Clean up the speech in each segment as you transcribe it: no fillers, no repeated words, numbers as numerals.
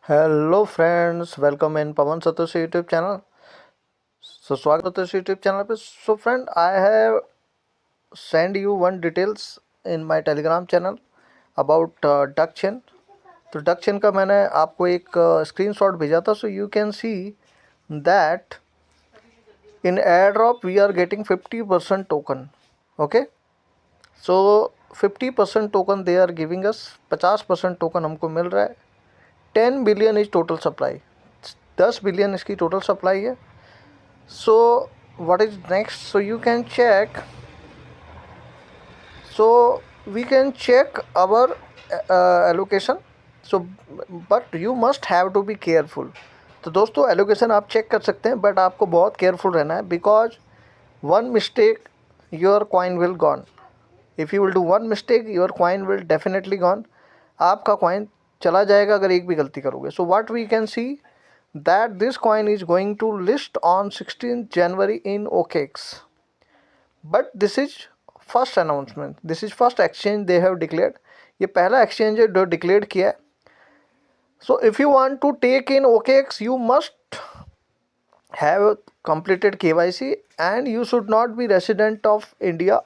Hello friends, welcome in Pawan Satoshi YouTube channel. स्वागत है Satoshi YouTube channel पे। Friend, I have send you one details in my Telegram channel about duck chain. तो duck chain का मैंने आपको एक screenshot भेजा था। So you can see that in airdrop we are getting 50% token. Okay, so 50% token they are giving us. 50% token हमको मिल रहा है। 10 billion is total supply. 10 billion इसकी टोटल सप्लाई है। So what is next? So you can check. So we can check our allocation. So but you must have to be careful. तो दोस्तों, allocation आप check कर सकते हैं, but आपको बहुत केयरफुल रहना है, because one mistake your coin will gone. If you will do one mistake, your coin will definitely gone. आपका कॉइन चला जाएगा अगर एक भी गलती करोगे। So what we can see that this coin is going to list on 16th January in OKX. But this is first announcement. This is first exchange they have declared. ये पहला exchange है जो declared किया है. So if you want to take in OKX, you must have completed KYC and you should not be resident of India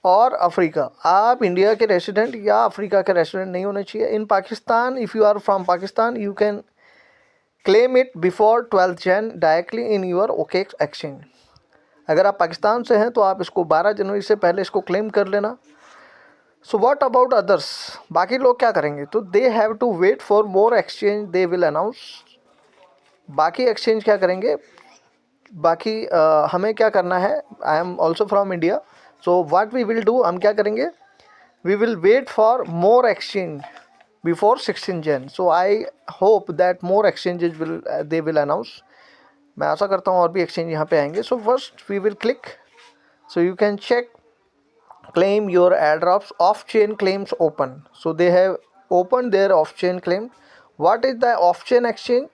और Africa. आप India के resident या अफ्रीका के रेसिडेंट नहीं होने चाहिए। In Pakistan, if you are from Pakistan, you can claim it before 12 Jan directly in your OKX exchange. अगर आप पाकिस्तान से हैं तो आप इसको 12 जनवरी से पहले इसको क्लेम कर लेना। So what about others? बाकी लोग क्या करेंगे? तो they have to wait for more exchange, they will announce. बाकी एक्सचेंज क्या करेंगे? बाकी हमें क्या करना है? I am also from India. So what we will do, हम क्या करेंगे? We will wait for more exchange before 16 Jan. So I hope that more exchanges will announce. मैं आशा करता हूँ और भी एक्सचेंज यहाँ पे आएंगे. So first we will click. So you can check claim your airdrops. Off chain claims open. So they have opened their off chain claim. What is the off chain exchange?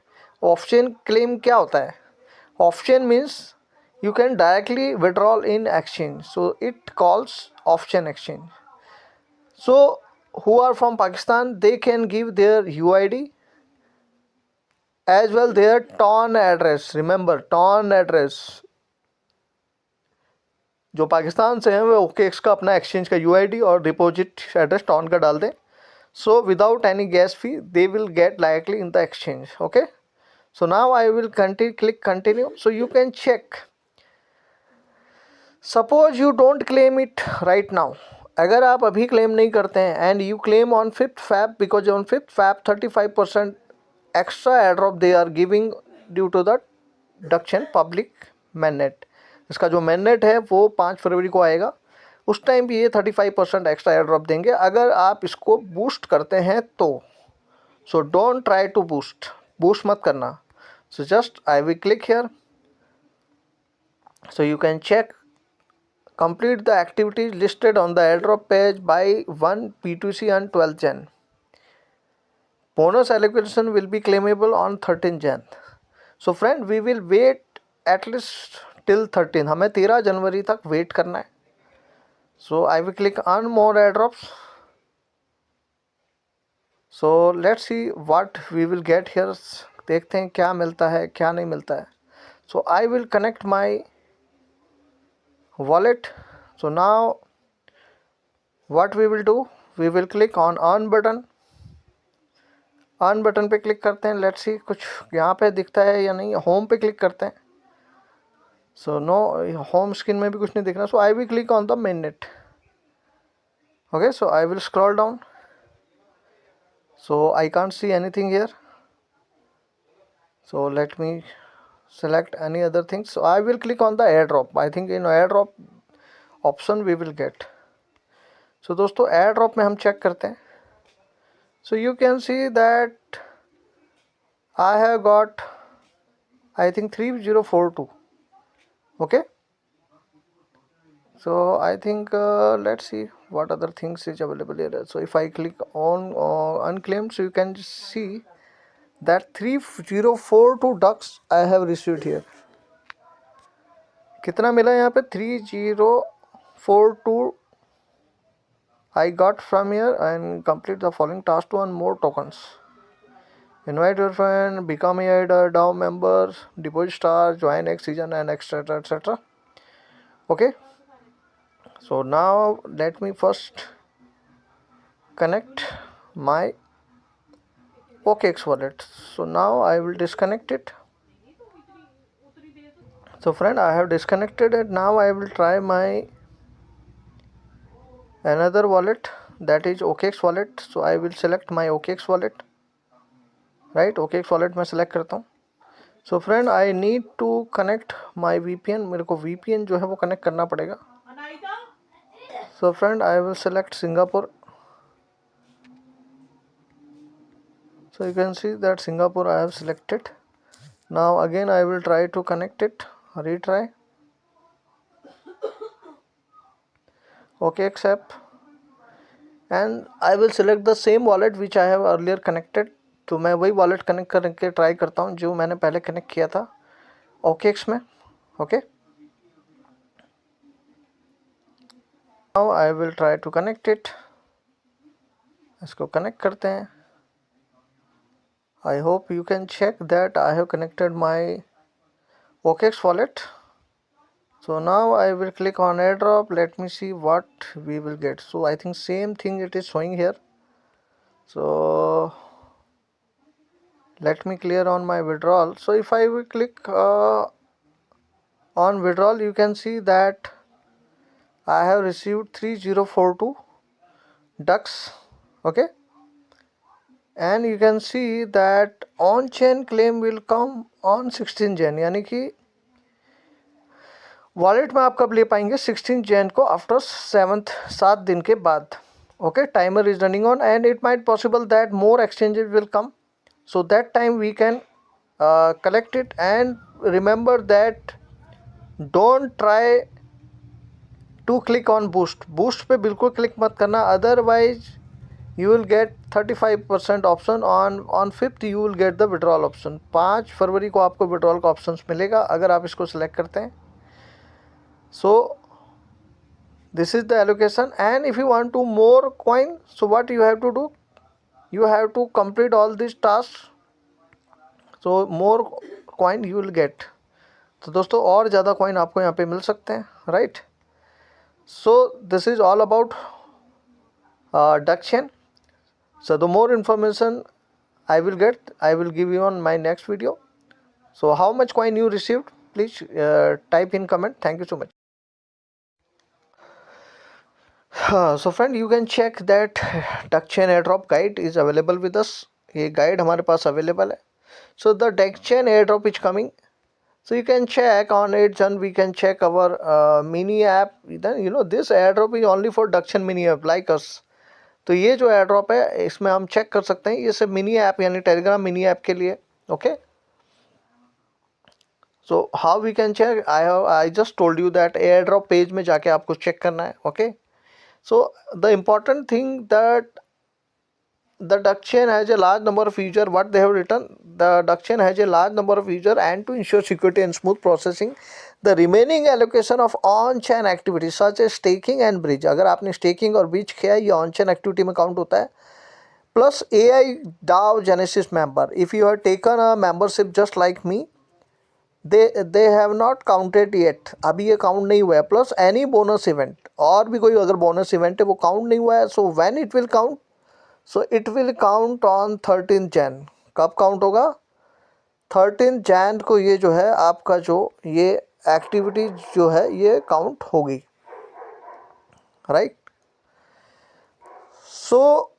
Off chain claim क्या होता है? Off chain means you can directly withdraw in exchange. So it calls off chain exchange. So who are from Pakistan, they can give their UID as well their TON address. Remember, TON address. जो पाकिस्तान से हैं वो OKX का अपना exchange का UID और deposit address ton का डाल दें. So without any gas fee they will get directly in the exchange. Okay, so now I will click continue. So you can check. Suppose you don't claim it right now. अगर आप अभी क्लेम नहीं करते हैं and you claim on 5th Feb, because on 5th Feb 35% extra airdrop they are giving due to the deduction public mainnet. इसका जो मैननेट है वो 5 फरवरी को आएगा. उस टाइम भी ये 35% एक्स्ट्रा एयरड्रॉप देंगे अगर आप इसको बूस्ट करते हैं तो. So don't try to boost मत करना. So just I will click here. So you can check. Complete the activities listed on the airdrop page by 1 P2C on 12th Jan. Bonus allocation will be claimable on 13th Jan. So friend, we will wait at least till 13. हमें 13 जनवरी तक wait करना है. So I will click on more airdrops. So let's see what we will get here. देखते हैं क्या मिलता है क्या नहीं मिलता है. So I will connect my wallet. So now what we will do, we will click on earn button. earn button पे क्लिक करते हैं. लेट्स सी कुछ यहाँ पे दिखता है या नहीं. होम पे क्लिक करते हैं. सो नो, होम स्क्रीन में भी कुछ नहीं दिख रहा. So I will click on the mainnet. Okay, so I will scroll down. So I can't see anything here. So let me select any other things. So I will click on the airdrop. I think in airdrop option we will get. So दोस्तों, airdrop में हम check करते हैं. So you can see that I have got, I think 3042. Okay, so I think let's see what other things is available here. So if I click on unclaimed, so you can see that 3042 ducks I have received here. कितना मिला यहाँ पे? 3042 I got from here and complete the following task to earn more tokens. invite your friend, become a DAO member, deposit star, join X season, and etc etc. Okay, so now let me first connect my OKX wallet. So now I will disconnect it. So friend, I have disconnected it. Now I will try my another wallet, that is OKX wallet. So I will select my OKX wallet, right? OKX wallet मैं select करता हूँ. So friend, I need to connect my VPN. मेरे को VPN जो है वो connect करना पड़ेगा. So friend, I will select Singapore. So you can see that Singapore I have selected. Now again I will try to connect it. Retry. OKX app. And I will select the same wallet which I have earlier connected. तो मैं वही wallet connect करके try करता हूँ जो मैंने पहले connect किया था OKX में. Okay, now I will try to connect it. इसको कनेक्ट करते हैं. I hope you can check that I have connected my OKX wallet. So now I will click on airdrop. Let me see what we will get. So I think same thing it is showing here. So let me clear on my withdrawal. So if I will click on withdrawal, you can see that I have received 3042 ducks. Okay, and you can see that on chain claim will come on 16 Jan. यानी कि wallet में आप कब ले पाएंगे 16 जैन को after 7 दिन के बाद. Okay, timer is running on and it might possible that more exchanges will come. So that time we can collect it. And remember that don't try to click on boost पे बिल्कुल click मत करना, otherwise you will get 35% option. On 5th you will get the withdrawal option. 5 फरवरी को आपको withdrawal का option मिलेगा अगर आप इसको सिलेक्ट करते हैं. So this is the allocation, and if you want to more coin, so what you have to do, you have to complete all these tasks, so more coin you will get. तो दोस्तों और ज़्यादा coin आपको यहाँ पे मिल सकते हैं, right? So this is all about duck chain. So the more information I will get, I will give you on my next video. So how much coin you received, please type in comment. Thank you so much. So friend, you can check that duck chain airdrop guide is available with us. ये guide हमारे पास available है. So the duck chain airdrop is coming. So you can check on it, and we can check our mini app. Then you know this airdrop is only for duck chain mini app like us. तो ये जो airdrop है इसमें हम check कर सकते हैं. ये सब mini app यानी Telegram mini app के लिए. Okay. So how we can check? I just told you that airdrop page में जाके आपको check करना है. Okay. So the important thing that the duck chain has a large number of users. What they have written, the duck chain has a large number of users, and to ensure security and smooth processing, the remaining allocation of on-chain activities such as staking and bridge. अगर आपने staking और bridge किया ये on-chain activity में count होता है. Plus AI DAO Genesis member. If you have taken a membership just like me, they have not counted yet. अभी ये काउंट नहीं हुआ है. प्लस एनी बोनस इवेंट, और भी कोई अगर बोनस इवेंट है वो काउंट नहीं हुआ है. So when it will count, so it will count on 13 Jain. कब काउंट होगा? 13 जैन को ये जो है आपका जो ये एक्टिविटी जो है ये काउंट होगी, राइट? सो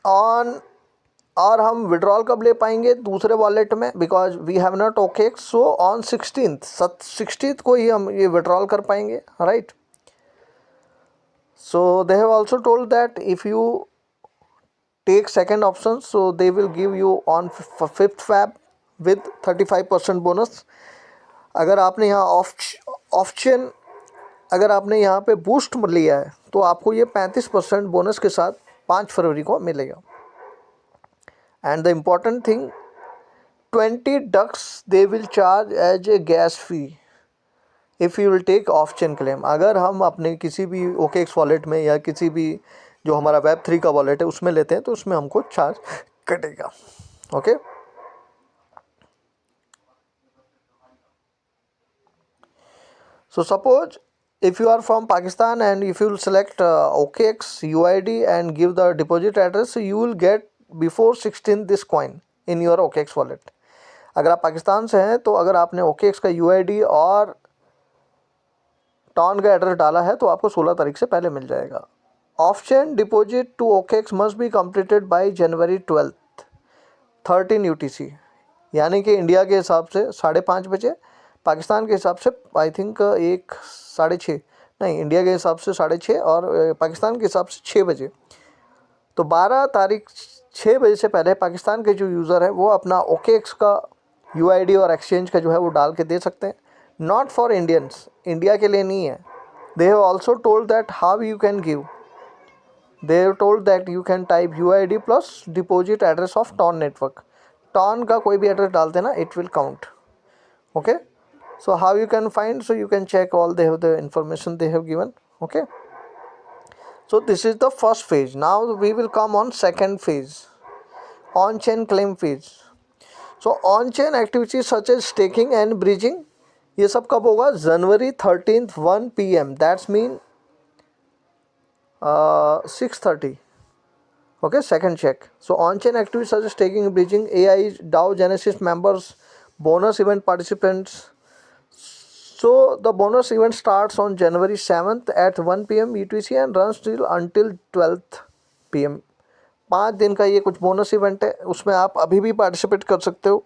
ऑन, और हम विड्रॉल कब ले पाएंगे दूसरे वॉलेट में, because we have not OKX. So on 16th को ही हम ये विड्रॉल कर पाएंगे, right? So they have also told that if you take second option, so they will give you on 5th Feb with 35% bonus. अगर आपने यहाँ of chain अगर आपने यहाँ पे बूस्ट लिया है तो आपको ये 35% बोनस के साथ 5 फरवरी को मिलेगा. And the important thing, 20 ducks they will charge as a gas fee if you will take off chain claim. अगर हम अपने किसी भी OKX वॉलेट में या किसी भी जो हमारा Web3 का वॉलेट है उसमें लेते हैं तो उसमें हमको चार्ज कटेगा. Okay, So suppose if you are from Pakistan and if you will select OKX UID and give the deposit address, so you will get before 16 this coin in your OKX wallet. अगर आप पाकिस्तान से हैं तो अगर आपने OKX का UID और ton का एड्रेस डाला है तो आपको 16 तारीख से पहले मिल जाएगा. Option deposit to OKX must be completed by January 12 13 UTC, यानी कि इंडिया के हिसाब से 5:30 बजे, पाकिस्तान के हिसाब से आई थिंक 6:30, नहीं इंडिया के हिसाब से 6:30 और पाकिस्तान के हिसाब से 6 बजे. तो 12 तारीख 6 बजे से पहले पाकिस्तान के जो यूज़र है वो अपना OKX का UID और एक्सचेंज का जो है वो डाल के दे सकते हैं. नॉट फॉर इंडियंस, इंडिया के लिए नहीं है. दे have also told that how you can give. They have told that you can type UID plus deposit address of TON network. TON का कोई भी एड्रेस डाल देना, it will count. Okay. So how you can find? So you can check all they have the information they have given. Okay. So this is the first phase. Now we will come on second phase, on-chain claim phase. So on-chain activities such as staking and bridging, ये सब कब होगा? जनवरी 13 1 PM. That's mean 6:30. Okay, second check. So on-chain activities such as staking, bridging, AI, DAO, Genesis members, bonus event participants. So the bonus event starts on January 7th at 1 PM UTC and runs till until 12th PM. 5 दिन का ये कुछ bonus event है, उसमें आप अभी भी participate कर सकते हो.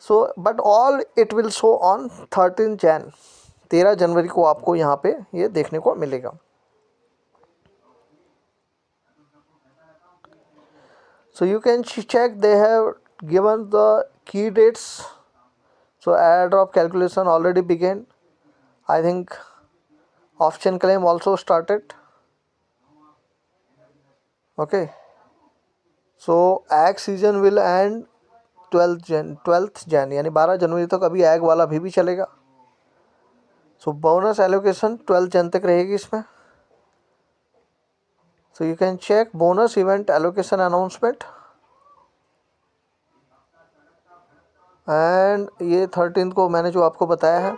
So but all it will show on 13 जनवरी को आपको यहाँ पे ये देखने को मिलेगा. So you can check, they have given the key dates. So airdrop calculation already began. I think option claim also started. Okay. So ag season will end 12th Jan, यानी 12 जनवरी तक अभी ag वाला भी चलेगा. So bonus allocation 12 जन तक रहेगी इसमें. So you can check bonus event allocation announcement. And ये 13 को मैंने जो आपको बताया है.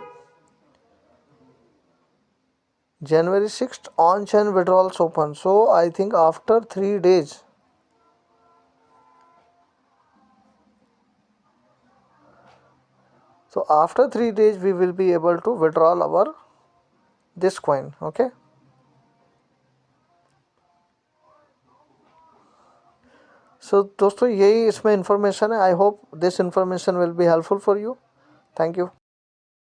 January 6th on-chain withdrawals open. So I think after 3 days. So after 3 days we will be able to withdraw our this coin. Okay. सो दोस्तों यही इसमें इन्फॉर्मेशन है. I hope this information will be helpful for you. Thank you.